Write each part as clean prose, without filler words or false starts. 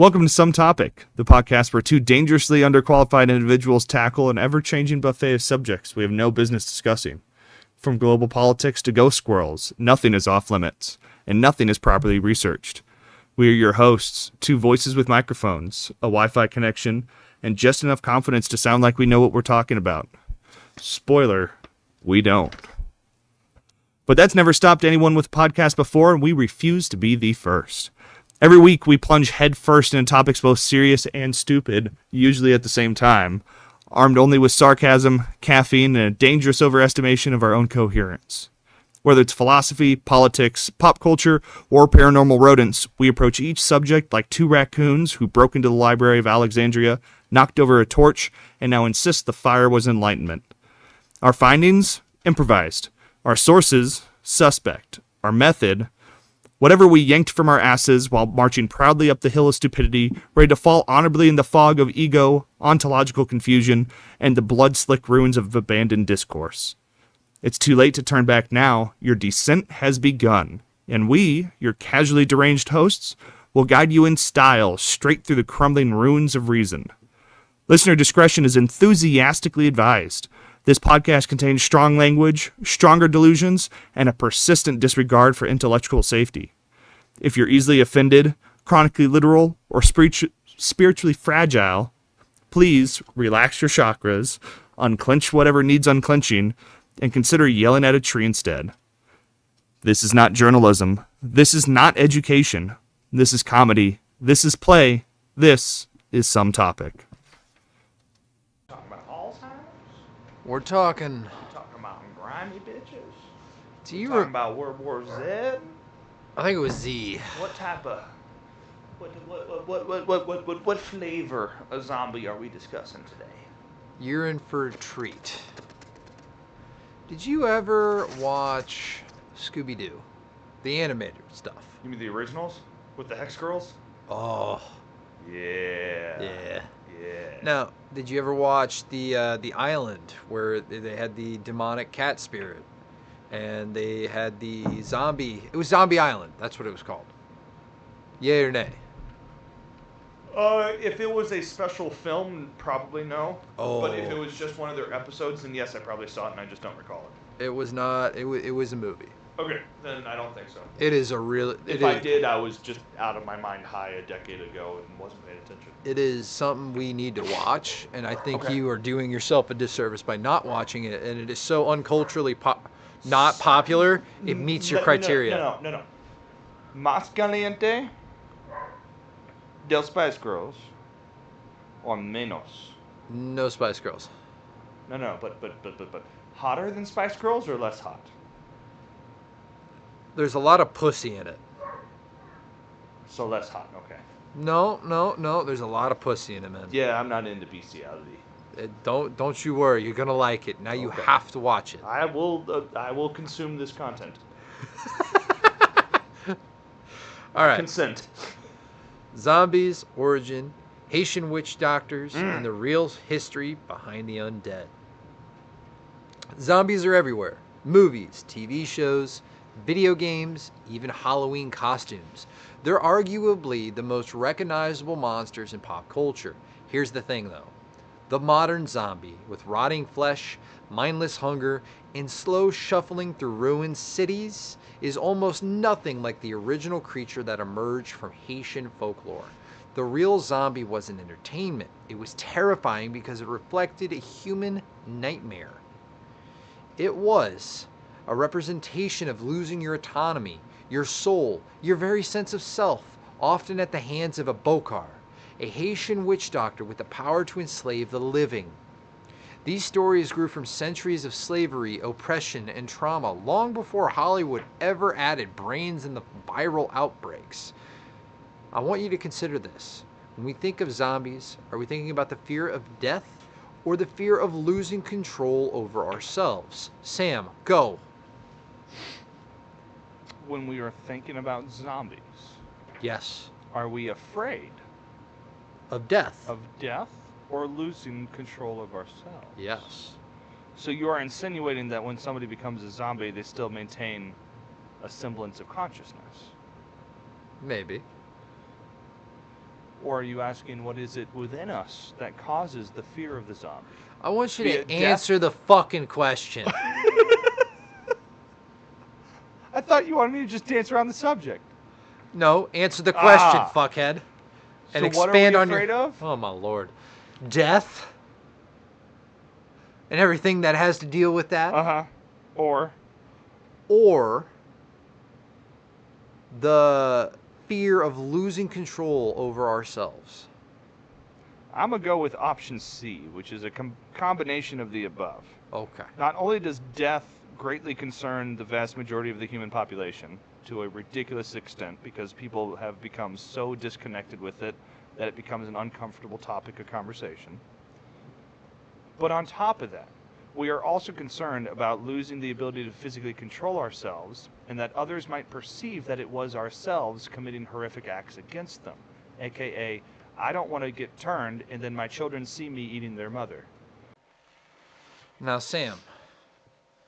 Welcome to Some Topic, the podcast where two dangerously underqualified individuals tackle an ever-changing buffet of subjects we have no business discussing. From global politics to ghost squirrels, nothing is off limits, and nothing is properly researched. We are your hosts, two voices with microphones, a Wi-Fi connection, and just enough confidence to sound like we know what we're talking about. Spoiler, we don't. But that's never stopped anyone with a podcast before, and we refuse to be the first. Every week, we plunge headfirst into topics both serious and stupid, usually at the same time, armed only with sarcasm, caffeine, and a dangerous overestimation of our own coherence. Whether it's philosophy, politics, pop culture, or paranormal rodents, we approach each subject like two raccoons who broke into the Library of Alexandria, knocked over a torch, and now insist the fire was enlightenment. Our findings? Improvised. Our sources? Suspect. Our method? Whatever we yanked from our asses while marching proudly up the hill of stupidity, ready to fall honorably in the fog of ego, ontological confusion, and the blood-slick ruins of abandoned discourse. It's too late to turn back now. Your descent has begun. And we, your casually deranged hosts, will guide you in style straight through the crumbling ruins of reason. Listener discretion is enthusiastically advised. This podcast contains strong language, stronger delusions, and a persistent disregard for intellectual safety. If you're easily offended, chronically literal, or spiritually fragile, please relax your chakras, unclench whatever needs unclenching, and consider yelling at a tree instead. This is not journalism. This is not education. This is comedy. This is play. This is Some Topic. We're talking about grimy bitches. Do you talking about World War Z? I think it was Z. What type of what flavor of zombie are we discussing today? You're in for a treat. Did you ever watch Scooby-Doo? The animated stuff. You mean the originals with the Hex Girls? Oh. Yeah. Now, did you ever watch the island where they had the demonic cat spirit, and they had the zombie? It was Zombie Island. That's what it was called. Yay or nay? If it was a special film, probably no. Oh. But if it was just one of their episodes, then yes, I probably saw it, and I just don't recall it. It was not. It was a movie. Okay, then I don't think so. It is a real. If I did, I was just out of my mind high a decade ago and wasn't paying attention. It is something we need to watch, and I think Okay. you are doing yourself a disservice by not watching it, and it is so unculturally not popular, it meets your criteria. No. Más caliente del Spice Girls or menos? No Spice Girls. No, but hotter than Spice Girls or less hot? There's a lot of pussy in it. So less hot, okay. No. There's a lot of pussy in it, man. Yeah, I'm not into bestiality. Don't you worry. You're gonna like it. Now you Okay. have to watch it. I will consume this content. All right. Consent. Zombies, origin, Haitian witch doctors, and the real history behind the undead. Zombies are everywhere. Movies, TV shows, video games, even Halloween costumes. They're arguably the most recognizable monsters in pop culture. Here's the thing though. The modern zombie, with rotting flesh, mindless hunger, and slow shuffling through ruined cities, is almost nothing like the original creature that emerged from Haitian folklore. The real zombie wasn't entertainment. It was terrifying because it reflected a human nightmare. It was a representation of losing your autonomy, your soul, your very sense of self, often at the hands of a Bokar, a Haitian witch doctor with the power to enslave the living. These stories grew from centuries of slavery, oppression, and trauma long before Hollywood ever added brains in the viral outbreaks. I want you to consider this. When we think of zombies, are we thinking about the fear of death or the fear of losing control over ourselves? Sam, go. When we are thinking about zombies, Yes. are we afraid Of death. of death or losing control of ourselves? Yes. So you are insinuating that when somebody becomes a zombie, they still maintain a semblance of consciousness. Maybe. Or are you asking what is it within us that causes the fear of the zombie? I want you Be to it death? answer the fucking question. I thought you wanted me to just dance around the subject. No, answer the question, Ah. fuckhead. And So what are we expand on afraid your. of? Oh my lord, death, and everything that has to deal with that, Uh-huh. or the fear of losing control over ourselves. I'm going to go with option C, which is a combination of the above. Okay. Not only does death greatly concern the vast majority of the human population to a ridiculous extent because people have become so disconnected with it that it becomes an uncomfortable topic of conversation. But on top of that, we are also concerned about losing the ability to physically control ourselves and that others might perceive that it was ourselves committing horrific acts against them, aka I don't want to get turned and then my children see me eating their mother. Now, Sam,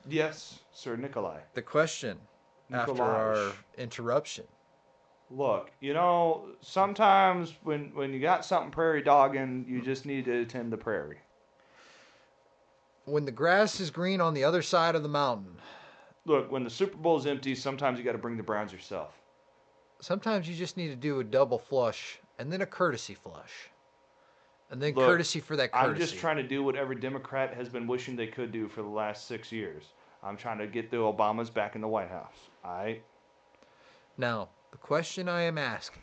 Yes, Sir Nikolai. the question after our interruption. Look, sometimes when you got something prairie dogging, you just need to tend the prairie. When the grass is green on the other side of the mountain, Look, when the Super Bowl's empty, sometimes you got to bring the Browns yourself. sometimes you just need to do a double flush and then a courtesy flush. And then Look, courtesy for that courtesy. I'm just trying to do what every Democrat has been wishing they could do for the last 6 years. I'm trying to get the Obamas back in the White House. All right? Now, the question I am asking,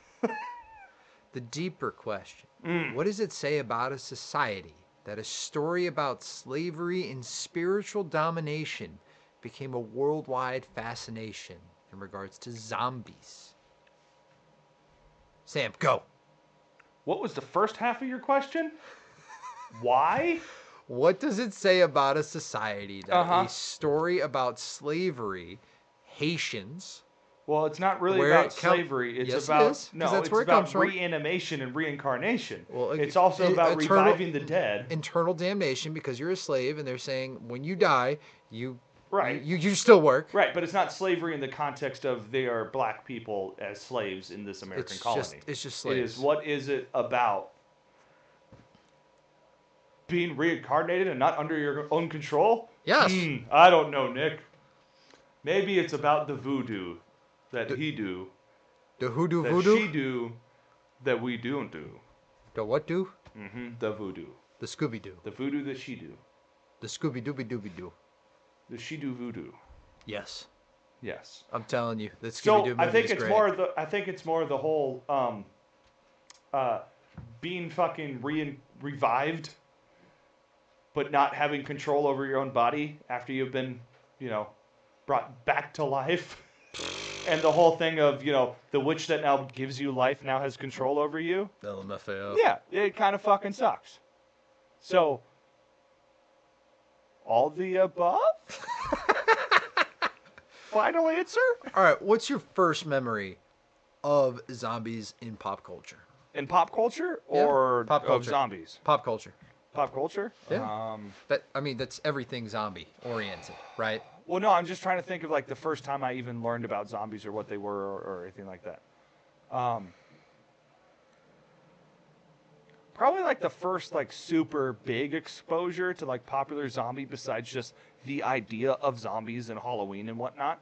the deeper question, what does it say about a society that a story about slavery and spiritual domination became a worldwide fascination in regards to zombies? Sam, go. What was the first half of your question? Why? What does it say about a society that Uh-huh. a story about slavery, Haitians, Well, it's not really Where about it come- slavery. It's Yes, it about is, 'cause no. that's It's where it about comes from. reanimation and reincarnation. Well, it's also about eternal- reviving the dead. internal damnation because you're a slave, and they're saying when you die, Right. you still work. Right, but it's not slavery in the context of they are black people as slaves in this American colony. It's just It slaves. is what is it about being reincarnated and not under your own control? Yes. I don't know, Nick. Maybe it's about the voodoo that he do, The hoodoo that voodoo. she do, that we don't do. The what do? The voodoo. The Scooby Doo. The voodoo that she do. The Scooby Dooby Dooby Doo. The she do voodoo. Yes. Yes. I'm telling you, that Scooby So Doo movie I think is it's great. more the the whole being fucking revived, but not having control over your own body after you've been, brought back to life. And the whole thing of, the witch that now gives you life now has control over you. LMFAO. Yeah, it kind of fucking sucks. So, all the above? Final answer? All right. What's your first memory of zombies in pop culture? In pop culture Yeah, or pop of culture. zombies? Pop culture. Pop culture? Yeah. That's everything zombie oriented, right? Well, no, I'm just trying to think of like the first time I even learned about zombies or what they were or anything like that. Probably like the first like super big exposure to like popular zombie besides just the idea of zombies and Halloween and whatnot.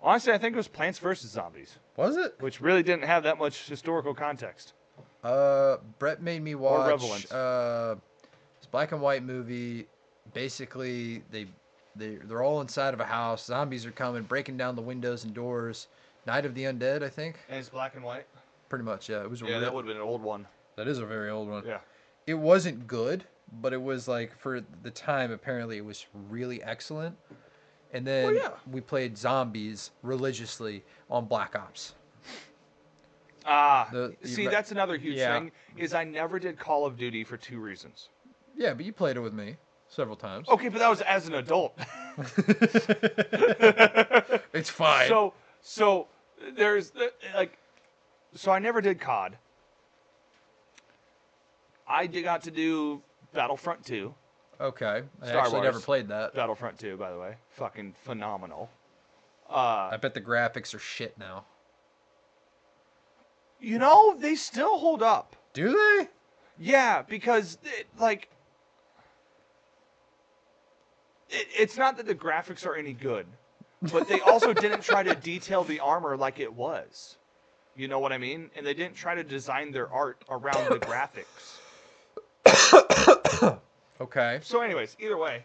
Honestly, I think it was Plants vs. Zombies, Was it? which really didn't have that much historical context. Brett made me watch. relevance. It's a black and white movie. Basically, they're all inside of a house. Zombies are coming, breaking down the windows and doors. Night of the Undead, I think. And it's black and white? Pretty much, yeah. It was. Yeah, that would have been an old one. That is a very old one. Yeah. It wasn't good, but it was like for the time. Apparently, it was really excellent. And then we played zombies religiously on Black Ops. See, that's another huge thing, is I never did Call of Duty for 2 reasons. Yeah, but you played it with me several times. Okay, but that was as an adult. It's fine. So there's so I never did COD. I got to do Battlefront 2. Okay. I Star actually Wars. never played that. Battlefront 2, by the way. Fucking phenomenal. I bet the graphics are shit now. You know, they still hold up. Do they? Yeah, because, it's not that the graphics are any good, but they also didn't try to detail the armor like it was. You know what I mean? And they didn't try to design their art around the graphics. Okay. So anyways, either way.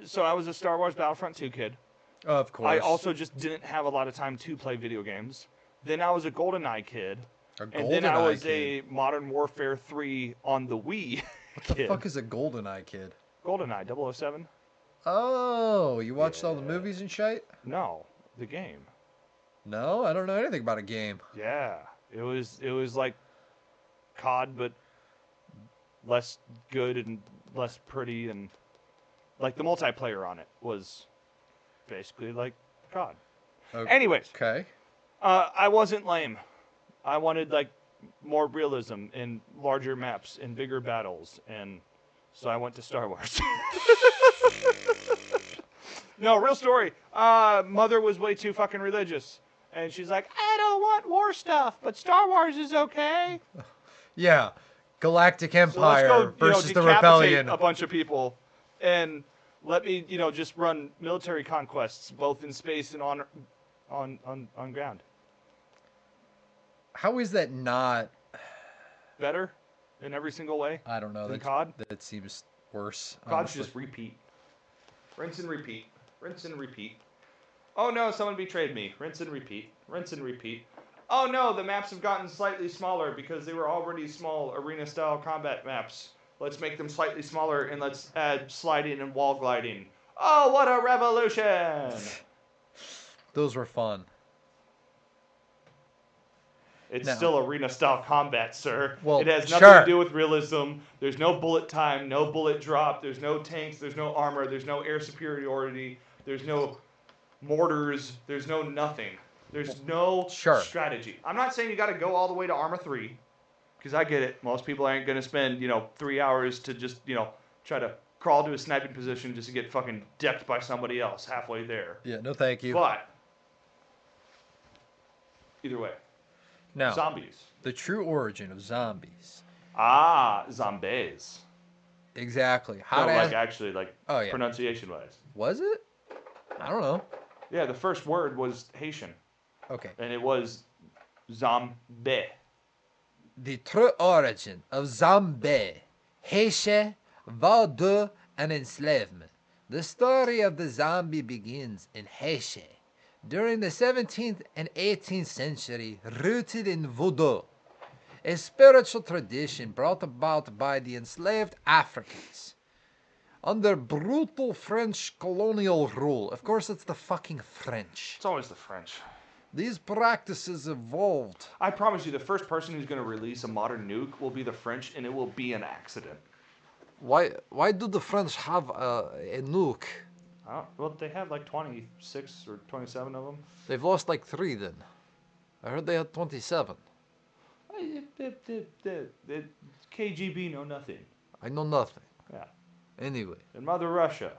So I was a Star Wars Battlefront 2 kid. Of course. I also just didn't have a lot of time to play video games. Then I was a GoldenEye kid. And then I was a Modern Warfare 3 on the Wii What kid. the fuck is a GoldenEye kid? GoldenEye 007? Oh, you watched all the movies and shit? No, the game. No, I don't know anything about a game. Yeah, it was like COD, but less good and less pretty, and like the multiplayer on it was basically like COD. Okay. Anyways, Okay. I wasn't lame. I wanted like more realism and larger maps and bigger battles, and so I went to Star Wars. No, real story. Mother was way too fucking religious, and she's like, I don't want war stuff, but Star Wars is okay. Yeah. Galactic So let's Empire go, versus the decapitate Rebellion. a bunch of people, and let me, just run military conquests both in space and on ground. How is that not? Better in every single way. I don't know. Than COD? That seems worse. COD's honestly. just repeat. Rinse and repeat. Rinse and repeat. Oh no, someone betrayed me. Rinse and repeat. Rinse and repeat. Oh no, the maps have gotten slightly smaller because they were already small arena-style combat maps. Let's make them slightly smaller and let's add sliding and wall gliding. Oh, what a revolution! Those were fun. It's No. still arena-style combat, sir. Well, it has nothing sure. to do with realism. There's no bullet time, no bullet drop, there's no tanks, there's no armor, there's no air superiority, there's no mortars, there's no nothing. There's no Sure. strategy. I'm not saying you got to go all the way to Armor 3, because I get it. Most people aren't going to spend, 3 hours to just, try to crawl to a sniping position just to get fucking decked by somebody else halfway there. Yeah. No, thank you. But, either way. Now, Zombies. the true origin of zombies. Zombies. Exactly. No, to like ask- actually, Oh, yeah. pronunciation-wise. Was it? I don't know. Yeah, the first word was Haitian, Okay. and it was zombie. The true origin of zombie, Haitian Vodou, and enslavement. The story of the zombie begins in Haiti during the 17th and 18th century, rooted in Vodou, a spiritual tradition brought about by the enslaved Africans under brutal French colonial rule. Of course, it's the fucking French. It's always the French. These practices evolved. I promise you, the first person who's going to release a modern nuke will be the French, and it will be an accident. Why do the French have a nuke? Well, they have like 26 or 27 of them. They've lost like 3 then. I heard they had 27. KGB know nothing. I know nothing. Yeah. Anyway, And Mother Russia.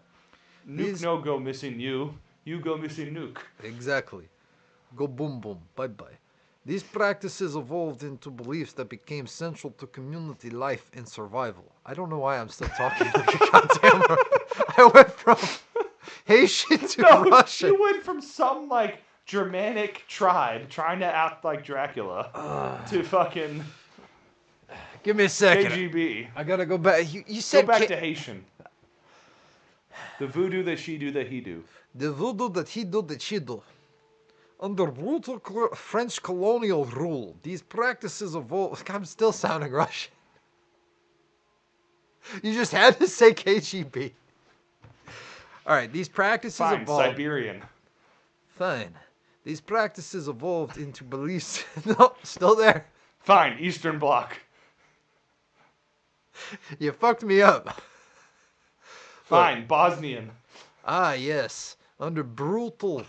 Nuke These- no go missing you. You go missing nuke. exactly. Go boom boom. Bye bye. These practices evolved into beliefs that became central to community life and survival. I don't know why I'm still talking like a goddamn. I went from Haitian to Russian. You went from some like Germanic tribe trying to act like Dracula to fucking Give me a second. KGB. I gotta go back. You Go said back to Haitian. The voodoo that she do that he do. the voodoo that he do that she do. Under brutal French colonial rule, these practices evolved. I'm still sounding Russian. You just had to say KGB. All right, these practices Fine, evolved. Siberian. Fine. These practices evolved into beliefs. No, still there. Fine, Eastern Bloc. You fucked me up. Fine, Bosnian. Ah, yes. Under brutal.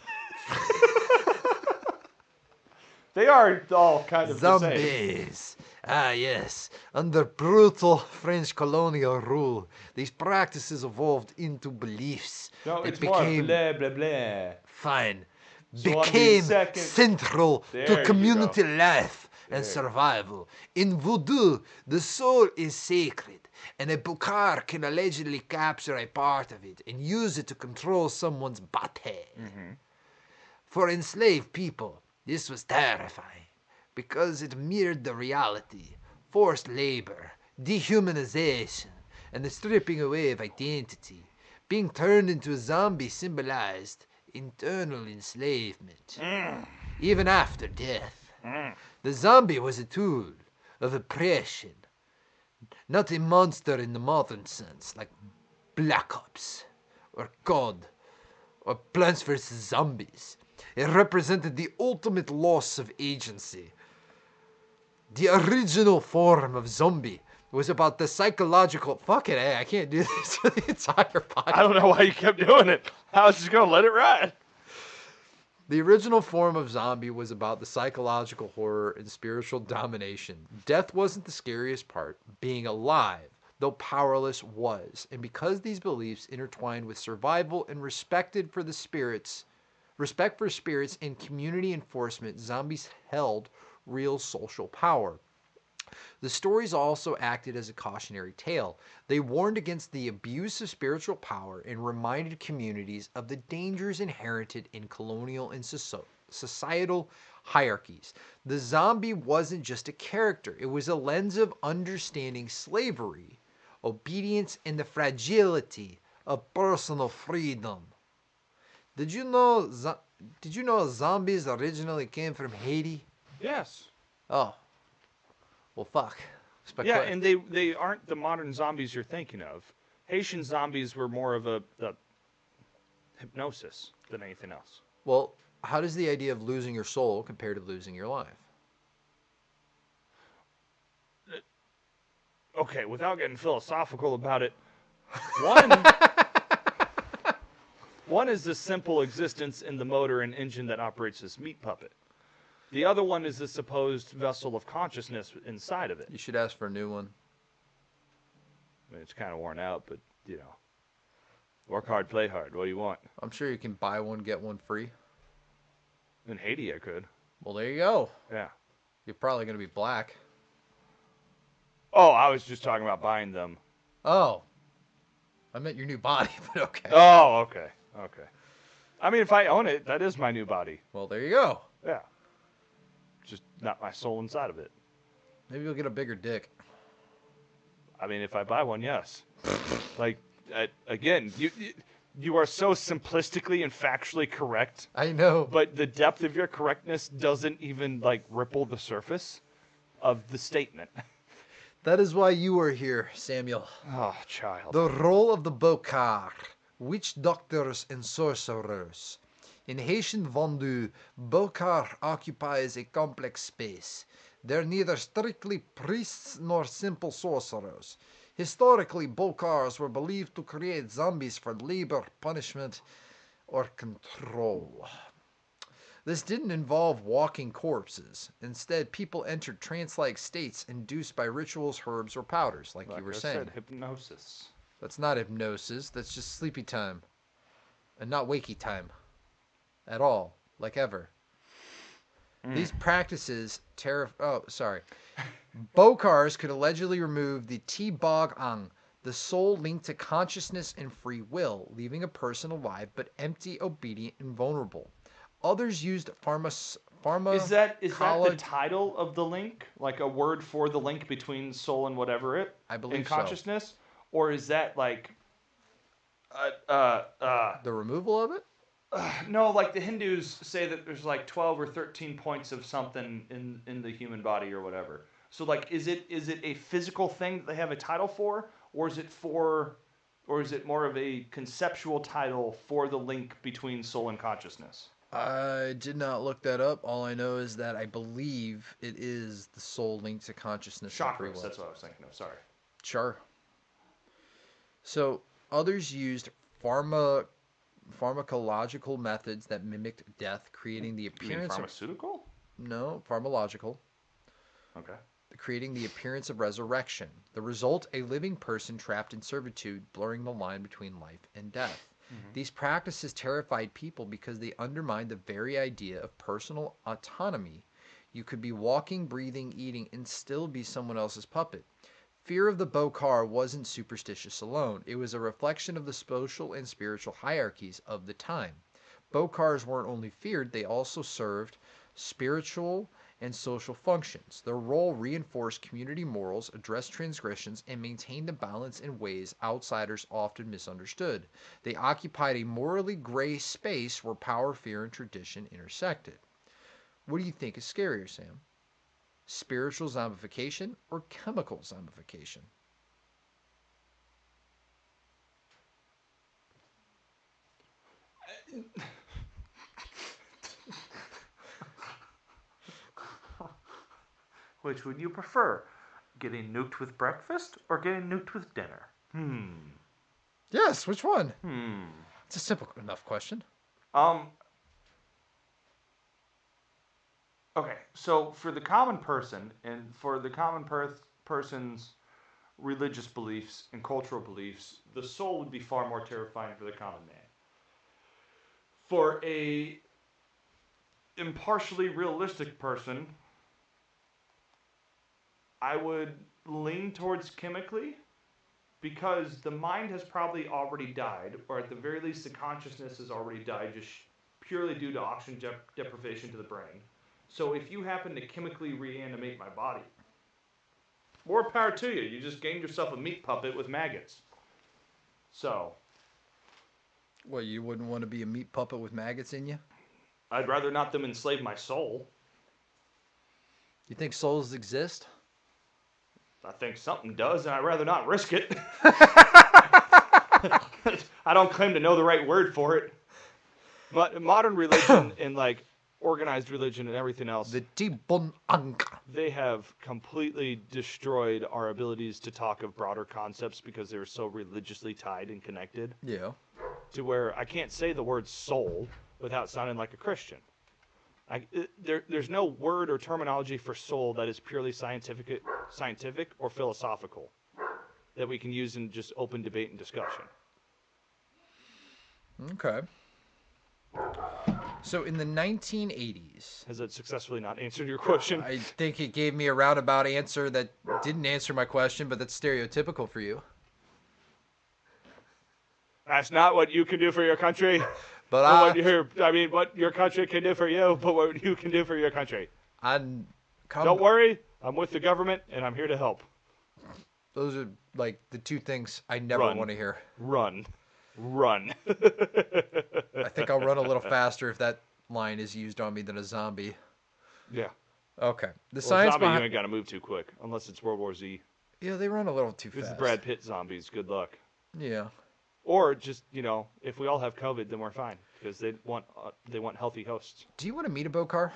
They are all kind of the same. Zombies. Ah, yes. Under brutal French colonial rule, these practices evolved into beliefs. No, They it's more became blah, blah, blah. fine. So on the Became second- central to There you community go. life and There. survival. In voodoo, the soul is sacred, and a Bokar can allegedly capture a part of it and use it to control someone's body. For enslaved people, this was terrifying because it mirrored the reality, forced labor, dehumanization, and the stripping away of identity. Being turned into a zombie symbolized internal enslavement. Even after death, the zombie was a tool of oppression, not a monster in the modern sense like Black Ops or COD or Plants vs. Zombies. It represented the ultimate loss of agency. The original form of zombie was about the psychological. Fuck it, I can't do this for the entire podcast. I don't know why you kept doing it. I was just gonna let it ride. The original form of zombie was about the psychological horror and spiritual domination. Death wasn't the scariest part. Being alive, though powerless, was. And because these beliefs intertwined with survival and respect for spirits and community enforcement, zombies held real social power. The stories also acted as a cautionary tale. They warned against the abuse of spiritual power and reminded communities of the dangers inherited in colonial and societal hierarchies. The zombie wasn't just a character, it was a lens of understanding slavery, obedience, and the fragility of personal freedom. Did you know zombies originally came from Haiti? Yes. Oh. Well, fuck. Yeah, and they aren't the modern zombies you're thinking of. Haitian zombies were more of a hypnosis than anything else. Well, how does the idea of losing your soul compare to losing your life? Okay, without getting philosophical about it, one is the simple existence in the motor and engine that operates this meat puppet. The other one is the supposed vessel of consciousness inside of it. You should ask for a new one. I mean, it's kind of worn out, but, work hard, play hard. What do you want? I'm sure you can buy one, get one free. In Haiti, I could. Well, there you go. Yeah. You're probably going to be black. Oh, I was just talking about buying them. Oh. I meant your new body, but okay. Oh, okay. Okay. I mean, if I own it, that is my new body. Well, there you go. Yeah. Just not my soul inside of it. Maybe you'll get a bigger dick. I mean, if I buy one, yes. Again, you are so simplistically and factually correct. I know. But the depth of your correctness doesn't even, ripple the surface of the statement. That is why you are here, Samuel. Oh, child. The role of the Bokar, witch doctors and sorcerers. In Haitian Vodou, Bokar occupies a complex space. They're neither strictly priests nor simple sorcerers. Historically, Bokars were believed to create zombies for labor, punishment, or control. This didn't involve walking corpses. Instead, people entered trance-like states induced by rituals, herbs, or powders, like you were saying. Said, hypnosis. That's not hypnosis. That's just sleepy time. And not wakey time. At all. Like ever. These practices Bokars could allegedly remove the T-Bog-Ang, the soul linked to consciousness and free will, leaving a person alive but empty, obedient, and vulnerable. Others used Is that the title of the link? Like a word for the link between soul and whatever it? I believe in so. consciousness? Or is that the removal of it? No, like the Hindus say that there's 12 or 13 points of something in the human body or whatever. So is it a physical thing that they have a title for, or is it more of a conceptual title for the link between soul and consciousness? I did not look that up. All I know is that I believe it is the soul linked to consciousness. Chakras, that's what I was thinking of. Sorry. Sure. So others used pharmacological methods that mimicked death, creating the appearance pharmaceutical? No, pharmacological. Okay. Creating the appearance of resurrection. The result, a living person trapped in servitude, blurring the line between life and death. These practices terrified people because they undermined the very idea of personal autonomy. You could be walking, breathing, eating, and still be someone else's puppet. Fear of the Bokar wasn't superstitious alone. It was a reflection of the social and spiritual hierarchies of the time. Bokars weren't only feared, they also served spiritual and social functions. Their role reinforced community morals, addressed transgressions, and maintained a balance in ways outsiders often misunderstood. They occupied a morally gray space where power, fear, and tradition intersected. What do you think is scarier, Sam? Spiritual zombification or chemical zombification? Which would you prefer? Getting nuked with breakfast or getting nuked with dinner? Yes, which one? It's a simple enough question. Okay, so for the common person and for the common person's religious beliefs and cultural beliefs, the soul would be far more terrifying for the common man. For a impartially realistic person, I would lean towards chemically because the mind has probably already died, or at the very least the consciousness has already died just purely due to oxygen deprivation to the brain. So if you happen to chemically reanimate my body, more power to you. You just gained yourself a meat puppet with maggots. So, Well, you wouldn't want to be a meat puppet with maggots in you? I'd rather not them enslave my soul. You think souls exist? I think something does, and I'd rather not risk it. I don't claim to know the right word for it. But modern religion and like organized religion and everything else, The Tibon Anka. they have completely destroyed our abilities to talk of broader concepts because they're so religiously tied and connected Yeah. to where I can't say the word soul without sounding like a Christian. There's no word or terminology for soul that is purely scientific or philosophical that we can use in just open debate and discussion. Okay. So in the 1980s, Has that successfully not answered your question? I think it gave me a roundabout answer that didn't answer my question, but that's stereotypical for you. That's not what you can do for your country. But What your country can do for you, but what you can do for your country. Don't worry, I'm with the government, and I'm here to help. Those are like the two things I never want to hear. Run. I think I'll run a little faster if that line is used on me than a zombie. Yeah. Okay. The Well, science zombie, you behind... ain't got to move too quick, unless it's World War Z. Yeah, they run a little too If it's fast. Brad Pitt zombies, good luck. Yeah. Or just, if we all have COVID, then we're fine, because they want healthy hosts. Do you want to meet a Bokar?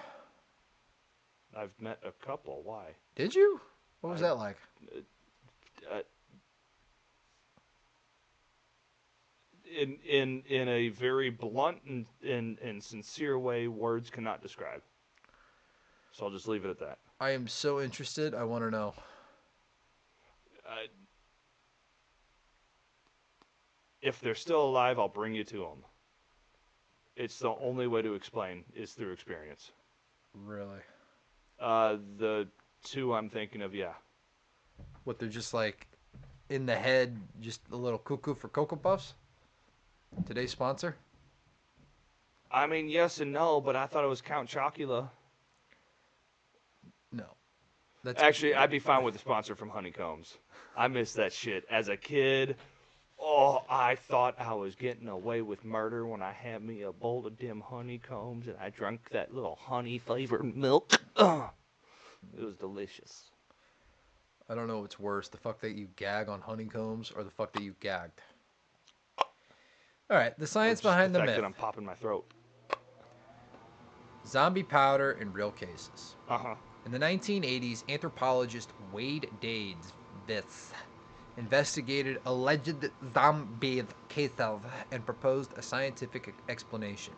I've met a couple. Why? Did you? What was that like? In a very blunt and sincere way, words cannot describe. So I'll just leave it at that. I am so interested. I want to know. If they're still alive, I'll bring you to them. It's the only way to explain is through experience. Really? The two I'm thinking of, yeah. What, they're just like in the head, just a little cuckoo for Cocoa Puffs? Today's sponsor? I mean, yes and no, but I thought it was Count Chocula. No. Actually, I'd be fine with the sponsor from Honeycombs. I missed that shit. As a kid, I thought I was getting away with murder when I had me a bowl of dim Honeycombs and I drank that little honey-flavored milk. It was delicious. I don't know what's worse, the fuck that you gag on honeycombs or the fuck that you gagged. All right, the science behind the fact myth. that I'm popping my throat. Zombie powder in real cases. Uh-huh. In the 1980s, anthropologist Wade Davis investigated alleged zombie cases and proposed a scientific explanation.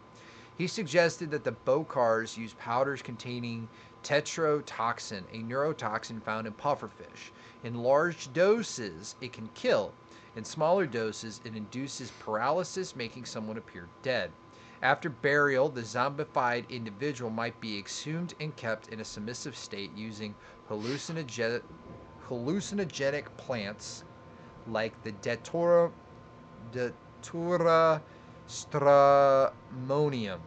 He suggested that the Bokars use powders containing tetrodotoxin, a neurotoxin found in pufferfish. In large doses, it can kill. In smaller doses, it induces paralysis, making someone appear dead. After burial, the zombified individual might be exhumed and kept in a submissive state using hallucinogenic plants like the Datura stramonium.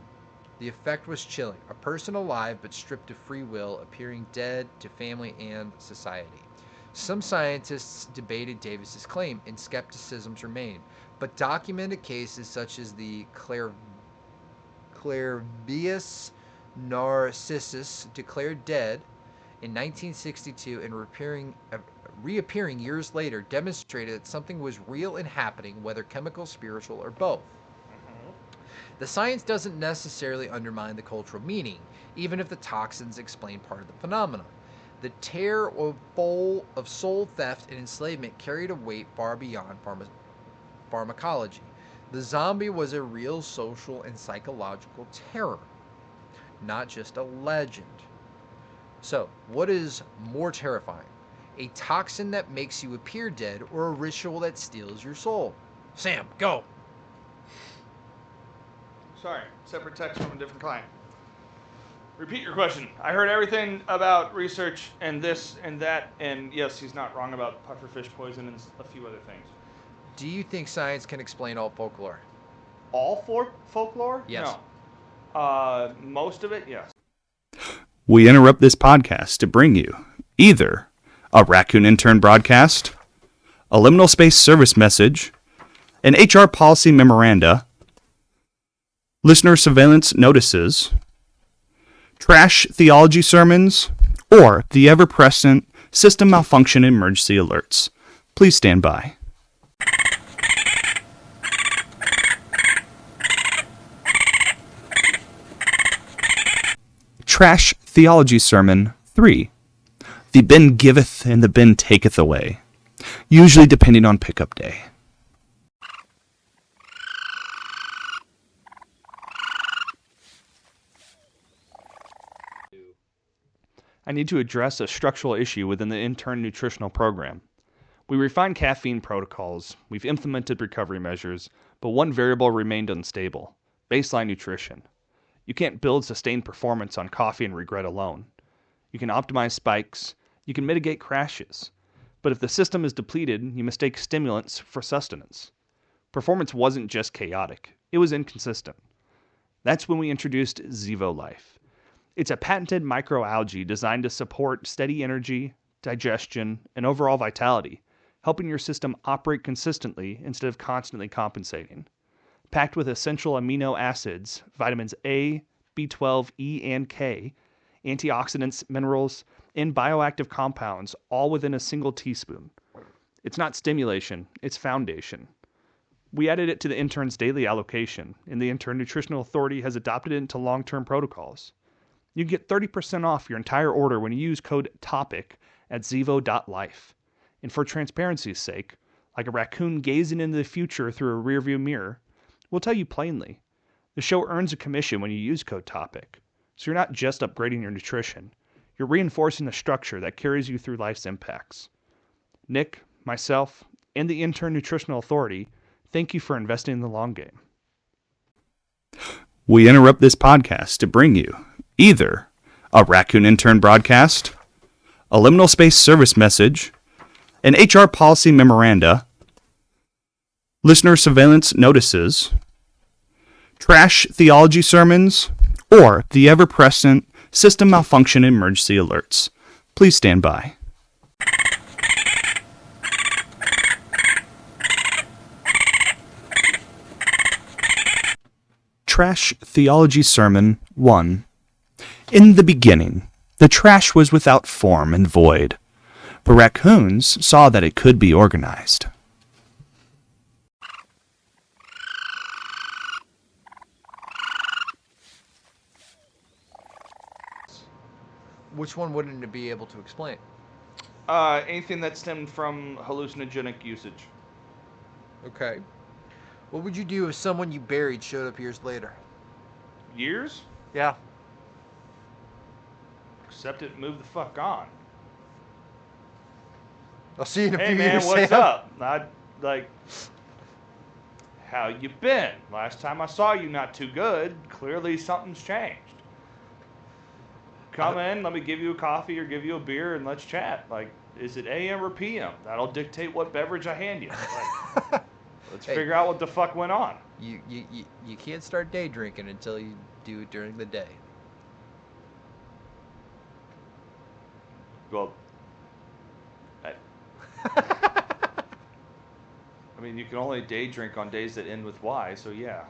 The effect was chilling. A person alive but stripped of free will, appearing dead to family and society. Some scientists debated Davis's claim, and skepticisms remained, but documented cases such as the Clairvius narcissus, declared dead in 1962 and reappearing years later, demonstrated that something was real and happening, whether chemical, spiritual, or both. The science doesn't necessarily undermine the cultural meaning, even if the toxins explain part of the phenomenon. The terror of soul theft and enslavement carried a weight far beyond pharmacology. The zombie was a real social and psychological terror, not just a legend. So, what is more terrifying? A toxin that makes you appear dead, or a ritual that steals your soul? Sam, go! Sorry, separate text from a different client. Repeat your question. I heard everything about research and this and that, and yes, he's not wrong about pufferfish poison and a few other things. Do you think science can explain all folklore? All folklore? Yes. No. Most of it, yes. We interrupt this podcast to bring you either a raccoon intern broadcast, a liminal space service message, an HR policy memoranda, listener surveillance notices, trash theology sermons, or the ever-present system malfunction emergency alerts. Please stand by. Trash Theology Sermon 3. The bin giveth and the bin taketh away, usually depending on pickup day. I need to address a structural issue within the intern nutritional program. We refined caffeine protocols, we've implemented recovery measures, but one variable remained unstable: baseline nutrition. You can't build sustained performance on coffee and regret alone. You can optimize spikes, you can mitigate crashes, but if the system is depleted, you mistake stimulants for sustenance. Performance wasn't just chaotic, it was inconsistent. That's when we introduced ZevoLife. It's a patented microalgae designed to support steady energy, digestion, and overall vitality, helping your system operate consistently instead of constantly compensating. Packed with essential amino acids, vitamins A, B12, E, and K, antioxidants, minerals, and bioactive compounds, all within a single teaspoon. It's not stimulation, it's foundation. We added it to the intern's daily allocation, and the Intern Nutritional Authority has adopted it into long-term protocols. You can get 30% off your entire order when you use code TOPIC at zevo.life. And for transparency's sake, like a raccoon gazing into the future through a rearview mirror, we'll tell you plainly, the show earns a commission when you use code TOPIC. So you're not just upgrading your nutrition, you're reinforcing the structure that carries you through life's impacts. Nick, myself, and the Intern Nutritional Authority thank you for investing in the long game. We interrupt this podcast to bring you either a raccoon intern broadcast, a liminal space service message, an HR policy memoranda, listener surveillance notices, trash theology sermons, or the ever-present system malfunction emergency alerts. Please stand by. Trash Theology Sermon 1. In the beginning, the trash was without form and void, but raccoons saw that it could be organized. Which one wouldn't it be able to explain? Anything that stemmed from hallucinogenic usage. Okay. What would you do if someone you buried showed up years later? years. Yeah. Accept it and move the fuck on. I'll see you in a Hey few man, years, what's Sam. up? How you been? Last time I saw you, not too good. Clearly something's changed. Come in, let me give you a coffee or give you a beer and let's chat. Like, is it AM or PM? That'll dictate what beverage I hand you. Like, let's Hey. figure out what the fuck went on. You can't start day drinking until you do it during the day. Well, I mean, you can only day drink on days that end with Y, so yeah.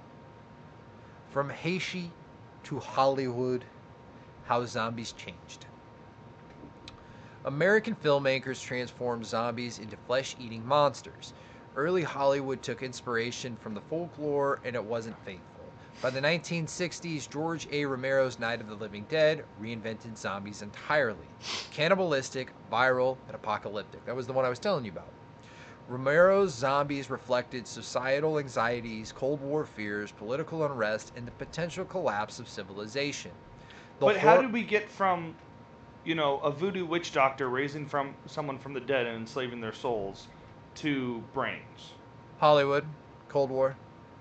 From Haiti to Hollywood, how zombies changed. American filmmakers transformed zombies into flesh-eating monsters. Early Hollywood took inspiration from the folklore, and it wasn't faithful. By the 1960s, George A. Romero's Night of the Living Dead reinvented zombies entirely. Cannibalistic, viral, and apocalyptic. That was the one I was telling you about. Romero's zombies reflected societal anxieties, Cold War fears, political unrest, and the potential collapse of civilization. But how did we get from, a voodoo witch doctor raising from someone from the dead and enslaving their souls to brains? Hollywood, Cold War,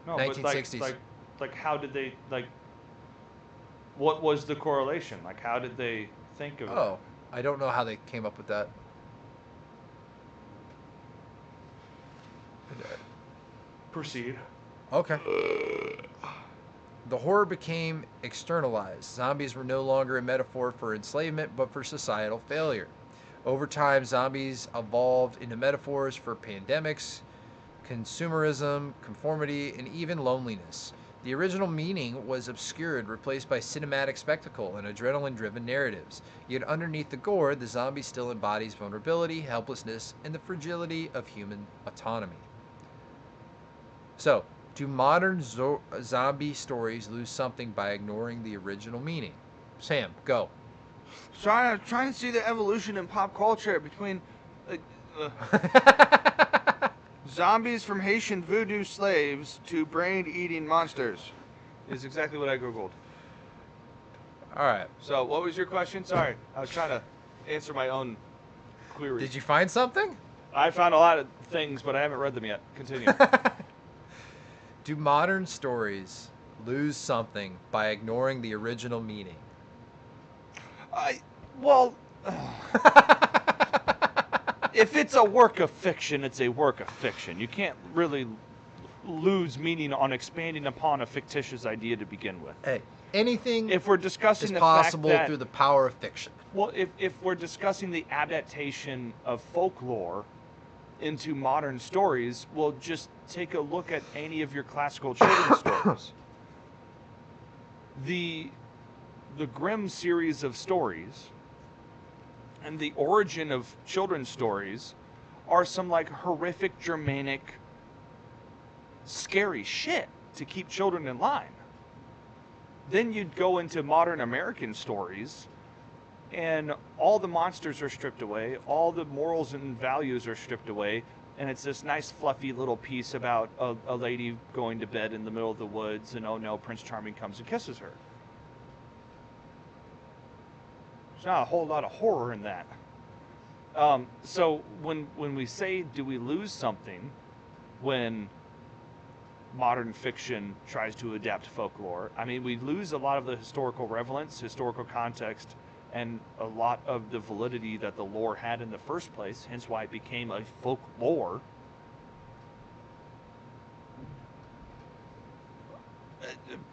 No, 1960s. but like how did they, what was the correlation? Like, how did they think of it? Oh, I don't know how they came up with that. Proceed. Okay. The horror became externalized. Zombies were no longer a metaphor for enslavement, but for societal failure. Over time, zombies evolved into metaphors for pandemics, consumerism, conformity, and even loneliness. The original meaning was obscured, replaced by cinematic spectacle and adrenaline-driven narratives. Yet underneath the gore, the zombie still embodies vulnerability, helplessness, and the fragility of human autonomy. So, do modern zombie stories lose something by ignoring the original meaning? Sam, go. Trying to see the evolution in pop culture between zombies from Haitian Vodou slaves to brain-eating monsters is exactly what I googled. All right. So, what was your question? Sorry, I was trying to answer my own query. Did you find something? I found a lot of things, but I haven't read them yet. Continue. Do modern stories lose something by ignoring the original meaning? If it's a work of fiction, it's a work of fiction. You can't really lose meaning on expanding upon a fictitious idea to begin with. Hey, anything If we're discussing is the possible fact that, through the power of fiction. well, if we're discussing the adaptation of folklore into modern stories, well, just take a look at any of your classical children's stories. The Grimm series of stories and the origin of children's stories are some horrific Germanic scary shit to keep children in line. Then you'd go into modern American stories and all the monsters are stripped away, all the morals and values are stripped away, and it's this nice fluffy little piece about a lady going to bed in the middle of the woods, and oh no, Prince Charming comes and kisses her. There's not a whole lot of horror in that. So when we say, do we lose something when modern fiction tries to adapt folklore? I mean, we lose a lot of the historical relevance, historical context, and a lot of the validity that the lore had in the first place, hence why it became a folklore.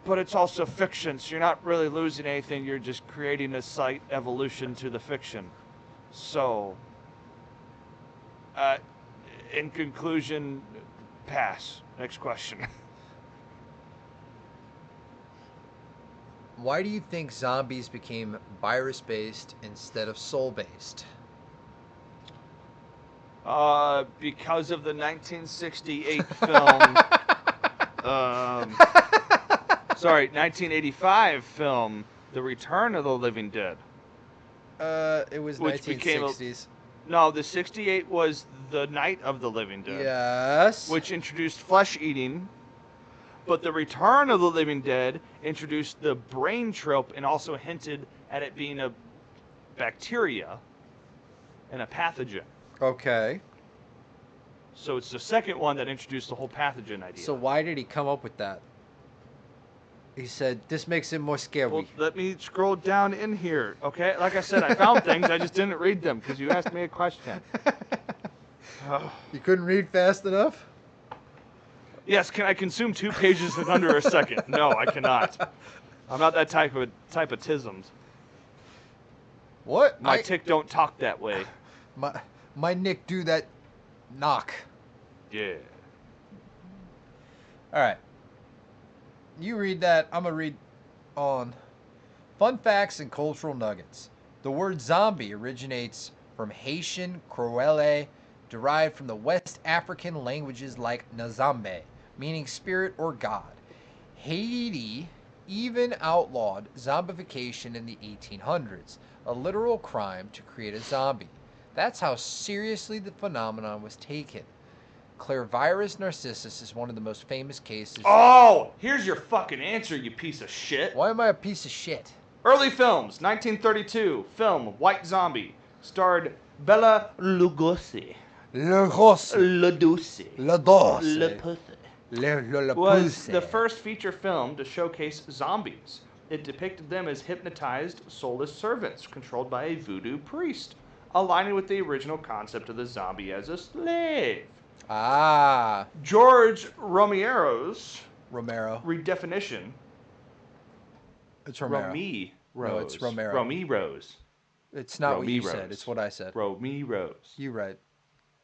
But it's also fiction, so you're not really losing anything, you're just creating a slight evolution to the fiction. So, in conclusion, pass. Next question. Why do you think zombies became virus-based instead of soul-based? Because of the 1968 film. 1985 film, The Return of the Living Dead. It was Which 1960s. No, the 68 was The Night of the Living Dead. Yes. Which introduced flesh eating, But the Return of the Living Dead introduced the brain trope and also hinted at it being a bacteria and a pathogen. Okay. So it's the second one that introduced the whole pathogen idea. So why did he come up with that? He said, this makes it more scary. Well, let me scroll down in here, okay? Like I said, I found things, I just didn't read them because you asked me a question. You couldn't read fast enough? Yes, can I consume 2 pages in under a second? No, I cannot. I'm not that type of tisms. What? My tick don't talk that way. My Nick do that knock. Yeah. All right. You read that. I'm going to read on. Fun facts and cultural nuggets. The word zombie originates from Haitian Creole, derived from the West African languages like Nzambe, meaning spirit or god. Haiti even outlawed zombification in the 1800s, a literal crime to create a zombie. That's how seriously the phenomenon was taken. Clairvirus narcissus is one of the most famous cases. Oh, here's your fucking answer, you piece of shit. Why am I a piece of shit? Early films, 1932, film White Zombie, starred Bella Lugosi. Le Rosse. Le Douce. Le Dos. Le Pussy. Le Was Pussy. the first feature film to showcase zombies. It depicted them as hypnotized, soulless servants controlled by a voodoo priest, aligning with the original concept of the zombie as a slave. Ah. George Romero's Romero. redefinition. It's Romero. No, it's Romero. Romero's. It's not what you Romero's. said. It's what I said. Romero's. You right.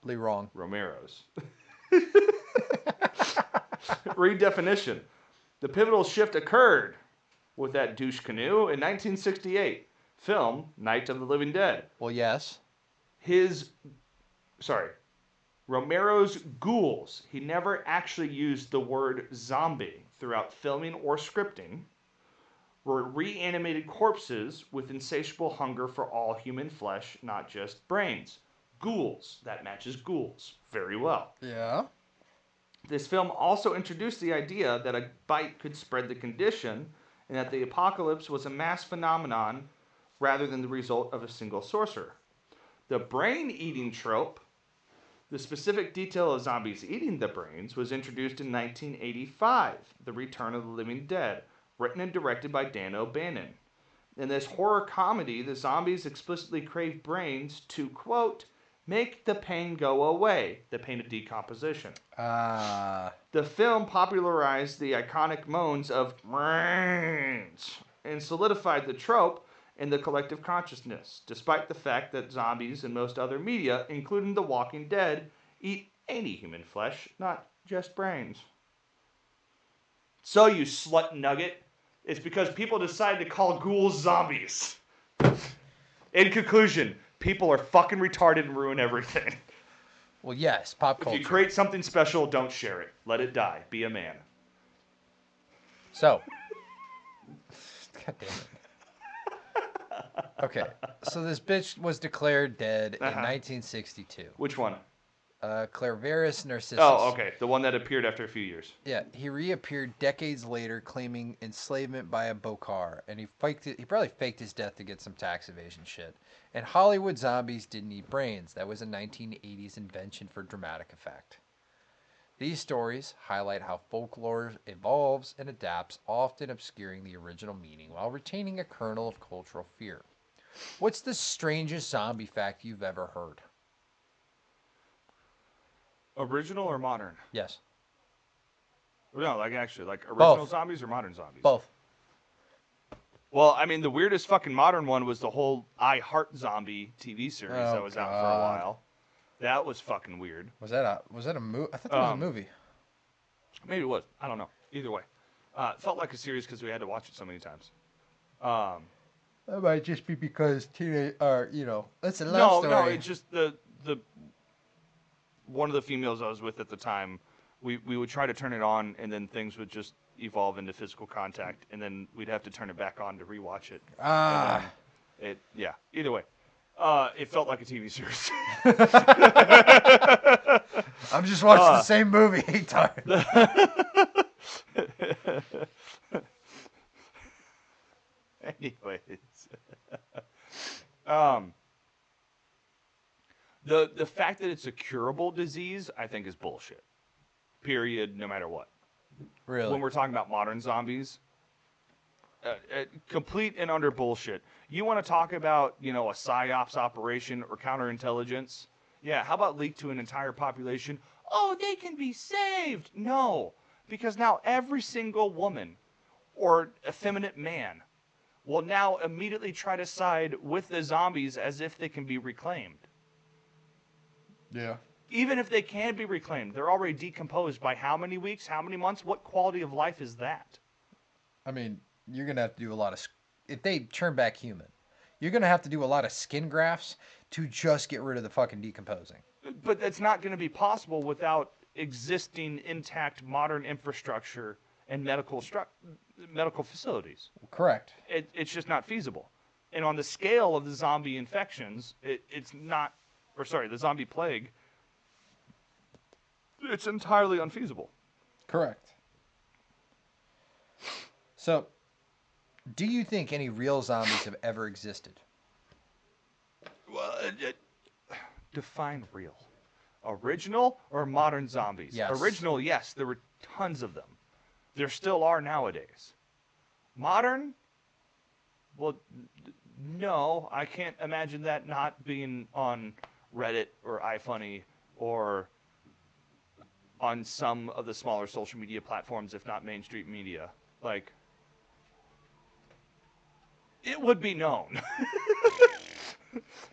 Lee wrong. Romero's. Redefinition. The pivotal shift occurred with that douche canoe in 1968. Film Night of the Living Dead. Well, yes. Romero's ghouls. He never actually used the word zombie throughout filming or scripting. Were reanimated corpses with insatiable hunger for all human flesh, not just brains. Ghouls. That matches ghouls very well. Yeah. This film also introduced the idea that a bite could spread the condition and that the apocalypse was a mass phenomenon rather than the result of a single sorcerer. The brain-eating trope, the specific detail of zombies eating the brains, was introduced in 1985, The Return of the Living Dead, written and directed by Dan O'Bannon. In this horror comedy, the zombies explicitly crave brains to, quote, make the pain go away, the pain of decomposition. Ah. The film popularized the iconic moans of brains and solidified the trope in the collective consciousness, despite the fact that zombies and most other media, including The Walking Dead, eat any human flesh, not just brains. So, you slut nugget, it's because people decided to call ghouls zombies. In conclusion, people are fucking retarded and ruin everything. Well, yes, pop culture. If you create something special, don't share it. Let it die. Be a man. So. God damn it. Okay, so this bitch was declared dead in 1962. Which one? Clairvirus narcissus. Oh, okay. The one that appeared after a few years. Yeah, he reappeared decades later claiming enslavement by a Bokar, and he probably faked his death to get some tax evasion shit. And Hollywood zombies didn't eat brains. That was a 1980s invention for dramatic effect. These stories highlight how folklore evolves and adapts, often obscuring the original meaning while retaining a kernel of cultural fear. What's the strangest zombie fact you've ever heard? Original or modern? Yes. No, like original Both. Zombies or modern zombies? Both. Well, I mean, the weirdest fucking modern one was the whole I Heart Zombie TV series that was out for a while. That was fucking weird. Was that a movie? I thought that was a movie. Maybe it was. I don't know. Either way. It felt like a series because we had to watch it so many times. That might just be because that's a love story. No, it's just the one of the females I was with at the time, we would try to turn it on and then things would just evolve into physical contact and then we'd have to turn it back on to rewatch it. Either way. It felt like a TV series. I'm just watching the same movie 8 times. Anyways, the fact that it's a curable disease, I think, is bullshit. Period. No matter what. Really? When we're talking about modern zombies, complete and utter bullshit. You want to talk about, a psyops operation or counterintelligence? Yeah. How about leak to an entire population? Oh, they can be saved. No, because now every single woman or effeminate man will now immediately try to side with the zombies as if they can be reclaimed. Yeah. Even if they can be reclaimed, they're already decomposed by how many weeks, how many months? What quality of life is that? I mean, you're going to have to do a lot of... If they turn back human, you're going to have to do a lot of skin grafts to just get rid of the fucking decomposing. But that's not going to be possible without existing intact modern infrastructure and medical facilities. Correct. It's just not feasible. And on the scale of the zombie infections, it's not... Or sorry, the zombie plague... It's entirely unfeasible. Correct. So, do you think any real zombies have ever existed? Well, define real. Original or modern zombies? Yes. Original, yes, there were tons of them. There still are nowadays. Modern? Well, no, I can't imagine that not being on Reddit or iFunny or on some of the smaller social media platforms, if not mainstream media. Like, it would be known.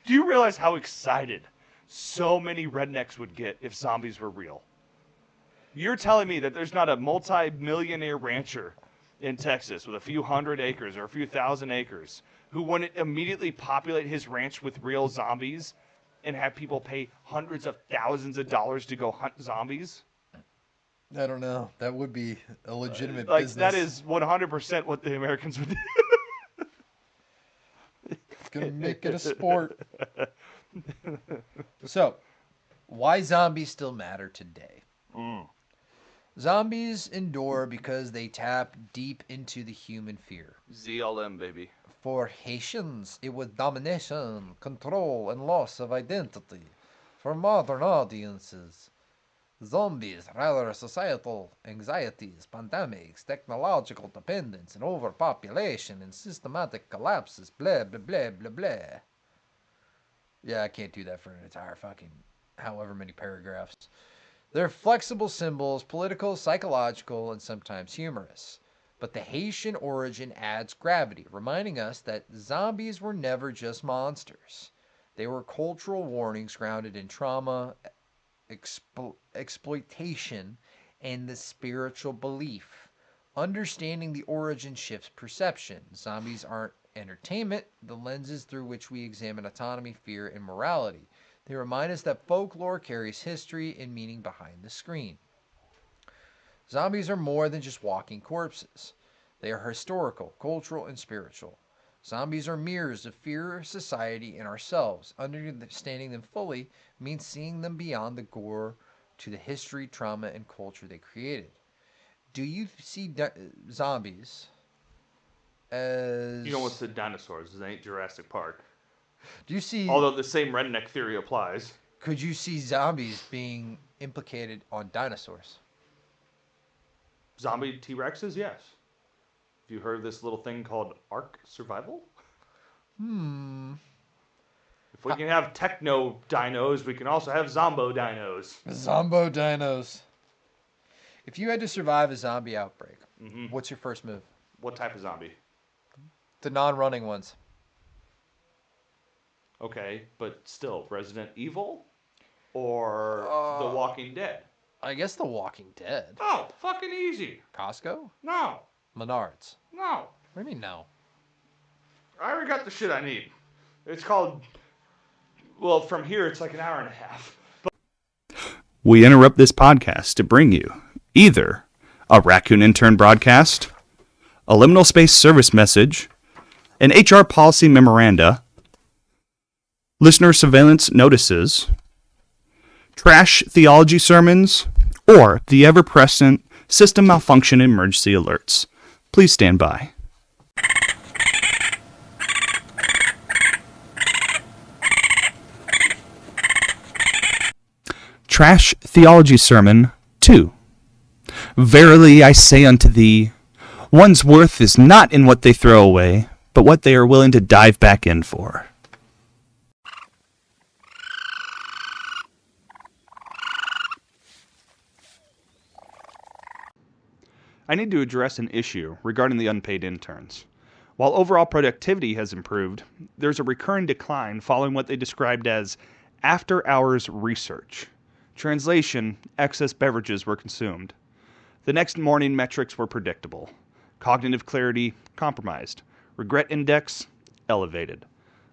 Do you realize how excited so many rednecks would get if zombies were real? You're telling me that there's not a multi-millionaire rancher in Texas with a few hundred acres or a few thousand acres who wouldn't immediately populate his ranch with real zombies and have people pay hundreds of thousands of dollars to go hunt zombies? I don't know. That would be a legitimate like, business. That is 100% what the Americans would do. It's going to make it a sport. So, why zombies still matter today? Zombies endure because they tap deep into the human fear. ZLM, baby. For Haitians, it was domination, control, and loss of identity. For modern audiences, zombies, rather societal anxieties, pandemics, technological dependence, and overpopulation, and systematic collapses, blah, blah, blah, blah, blah. Yeah, I can't do that for an entire fucking however many paragraphs. They're flexible symbols, political, psychological, and sometimes humorous. But the Haitian origin adds gravity, reminding us that zombies were never just monsters. They were cultural warnings grounded in trauma, exploitation, and the spiritual belief. Understanding the origin shifts perception. Zombies aren't entertainment, the lenses through which we examine autonomy, fear, and morality. They remind us that folklore carries history and meaning behind the screen. Zombies are more than just walking corpses. They are historical, cultural, and spiritual. Zombies are mirrors of fear, society, and ourselves. Understanding them fully means seeing them beyond the gore to the history, trauma, and culture they created. Do you see zombies as... You know what's the dinosaurs? This ain't Jurassic Park. Do you see... Although the same redneck theory applies. Could you see zombies being implicated on dinosaurs? Zombie T-Rexes, yes. Have you heard of this little thing called Ark Survival? If we can have techno dinos, we can also have zombo dinos. Zombo dinos. If you had to survive a zombie outbreak, what's your first move? What type of zombie? The non-running ones. Okay, but still, Resident Evil or The Walking Dead? I guess The Walking Dead. Oh, fucking easy. Costco? No. Menards. No. What do you mean no? I already got the shit I need. It's called... Well, from here, it's like an hour and a half. We interrupt this podcast to bring you either a Raccoon Intern broadcast, a liminal space service message, an HR policy memoranda, listener surveillance notices, trash theology sermons, or the ever-present System malfunction and emergency alerts. Please stand by. Trash Theology Sermon 2. Verily I say unto thee, one's worth is not in what they throw away, but what they are willing to dive back in for. I need to address an issue regarding the unpaid interns. While overall productivity has improved, there's a recurring decline following what they described as after-hours research. Translation, excess beverages were consumed. The next morning metrics were predictable. Cognitive clarity, compromised. Regret index, elevated.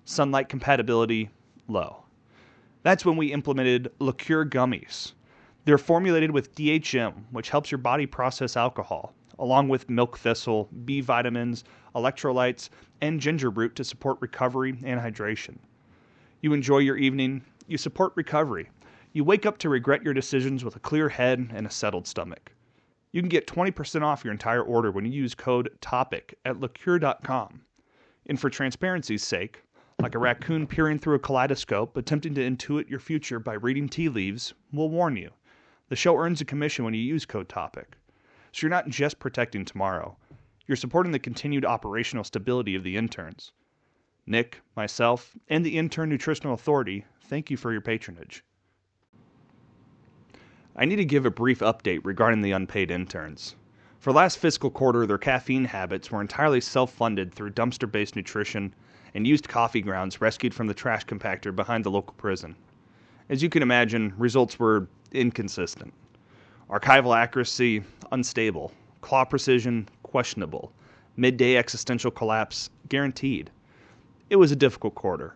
Sunlight compatibility, low. That's when we implemented liqueur gummies. They're formulated with DHM, which helps your body process alcohol, along with milk thistle, B vitamins, electrolytes, and ginger root to support recovery and hydration. You enjoy your evening, you support recovery. You wake up to regret your decisions with a clear head and a settled stomach. You can get 20% off your entire order when you use code TOPIC at liqueur.com. And for transparency's sake, like a raccoon peering through a kaleidoscope attempting to intuit your future by reading tea leaves, we'll warn you. The show earns a commission when you use code TOPIC. So you're not just protecting tomorrow, you're supporting the continued operational stability of the interns. Nick, myself, and the Intern Nutritional Authority thank you for your patronage. I need to give a brief update regarding the unpaid interns. For last fiscal quarter, their caffeine habits were entirely self-funded through dumpster-based nutrition and used coffee grounds rescued from the trash compactor behind the local prison. As you can imagine, results were inconsistent. Archival accuracy, unstable. Claw precision, questionable. Midday existential collapse, guaranteed. It was a difficult quarter.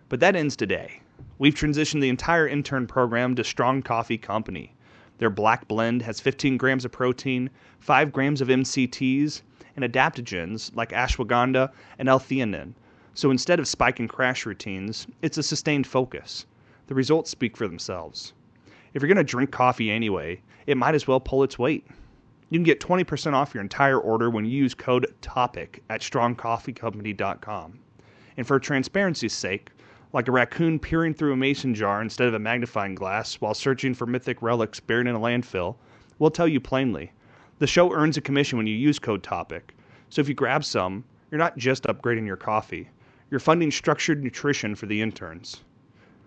But that ends today. We've transitioned the entire intern program to Strong Coffee Company. Their black blend has 15 grams of protein, 5 grams of MCTs, and adaptogens like ashwagandha and L-theanine. So instead of spike and crash routines, it's a sustained focus. The results speak for themselves. If you're going to drink coffee anyway, it might as well pull its weight. You can get 20% off your entire order when you use code TOPIC at strongcoffeecompany.com. And for transparency's sake, like a raccoon peering through a mason jar instead of a magnifying glass while searching for mythic relics buried in a landfill, we'll tell you plainly. The show earns a commission when you use code TOPIC. So if you grab some, you're not just upgrading your coffee. You're funding structured nutrition for the interns.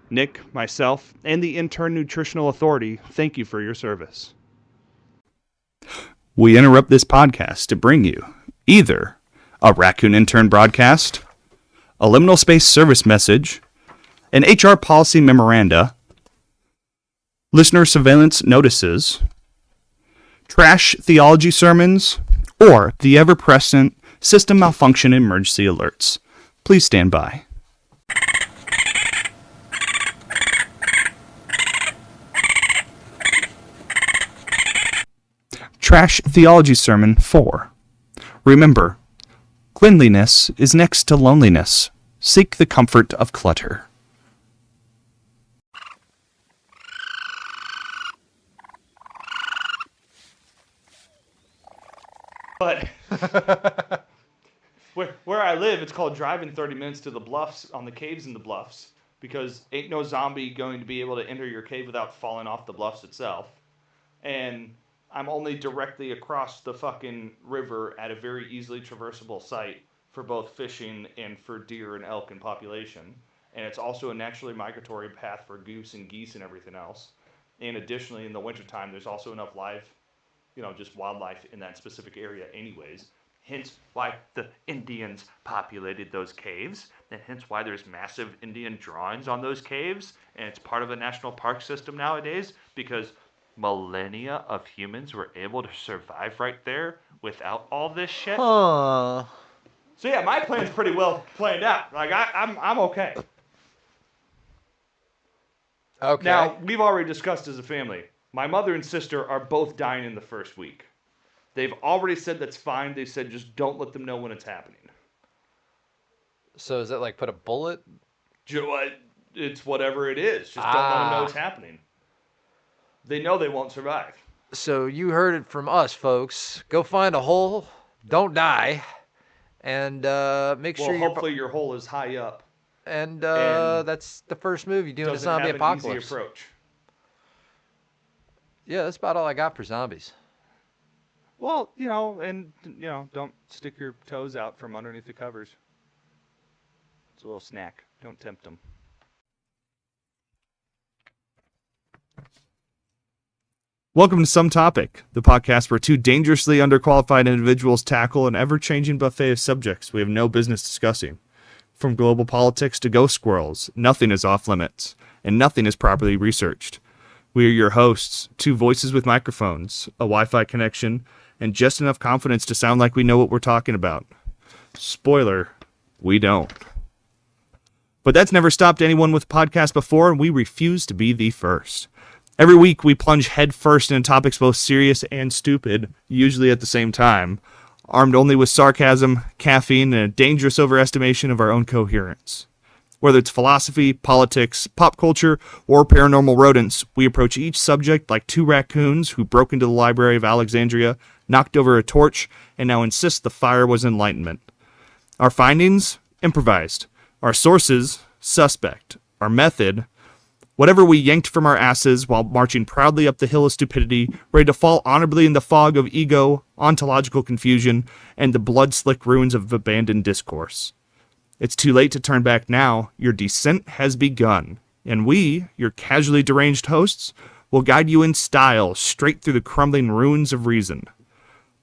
Nick, myself, and the Intern Nutritional Authority thank you for your service. We interrupt this podcast to bring you either a Raccoon Intern broadcast, a liminal space service message, an HR policy memoranda, listener surveillance notices, trash theology sermons, or the ever-present system malfunction emergency alerts. Please stand by. Trash Theology Sermon 4. Remember, cleanliness is next to loneliness. Seek the comfort of clutter. But where I live, it's called driving 30 minutes to the bluffs, on the caves in the bluffs, because ain't no zombie going to be able to enter your cave without falling off the bluffs itself. And I'm only directly across the fucking river at a very easily traversable site for both fishing and for deer and elk and population. And it's also a naturally migratory path for goose and geese and everything else. And additionally, in the wintertime, there's also enough live, just wildlife in that specific area anyways. Hence why the Indians populated those caves, and hence why there's massive Indian drawings on those caves, and it's part of a national park system nowadays, because millennia of humans were able to survive right there without all this shit. Huh. So yeah, my plan's pretty well planned out. Like I'm okay. Okay. Now, we've already discussed as a family, my mother and sister are both dying in the first week. They've already said that's fine. They said just don't let them know when it's happening. So is it like put a bullet? It's whatever it is. Just don't let them know it's happening. They know they won't survive. So you heard it from us, folks. Go find a hole, don't die, and make Well, sure you're. hopefully your hole is high up And and that's the first move you do in a doesn't zombie have an apocalypse. easy approach. Yeah, that's about all I got for zombies. Well, don't stick your toes out from underneath the covers. It's a little snack. Don't tempt them. Welcome to Some Topic, the podcast where two dangerously underqualified individuals tackle an ever-changing buffet of subjects we have no business discussing. From global politics to ghost squirrels, nothing is off limits, and nothing is properly researched. We are your hosts, two voices with microphones, a Wi-Fi connection, and just enough confidence to sound like we know what we're talking about. Spoiler, we don't. But that's never stopped anyone with a podcast before, and we refuse to be the first. Every week, we plunge headfirst into topics both serious and stupid, usually at the same time, armed only with sarcasm, caffeine, and a dangerous overestimation of our own coherence. Whether it's philosophy, politics, pop culture, or paranormal rodents, we approach each subject like two raccoons who broke into the Library of Alexandria, knocked over a torch, and now insist the fire was enlightenment. Our findings? Improvised. Our sources? Suspect. Our method? Whatever we yanked from our asses while marching proudly up the hill of stupidity, ready to fall honorably in the fog of ego, ontological confusion, and the blood-slick ruins of abandoned discourse. It's too late to turn back now. Your descent has begun. And we, your casually deranged hosts, will guide you in style straight through the crumbling ruins of reason.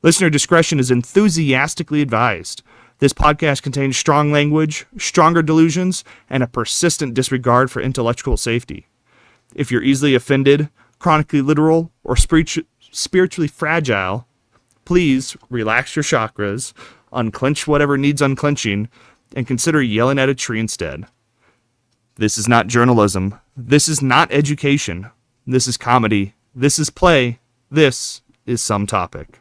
Listener discretion is enthusiastically advised. This podcast contains strong language, stronger delusions, and a persistent disregard for intellectual safety. If you're easily offended, chronically literal, or spiritually fragile, please relax your chakras, unclench whatever needs unclenching, and consider yelling at a tree instead. This is not journalism. This is not education. This is comedy. This is play. This is Some Topic.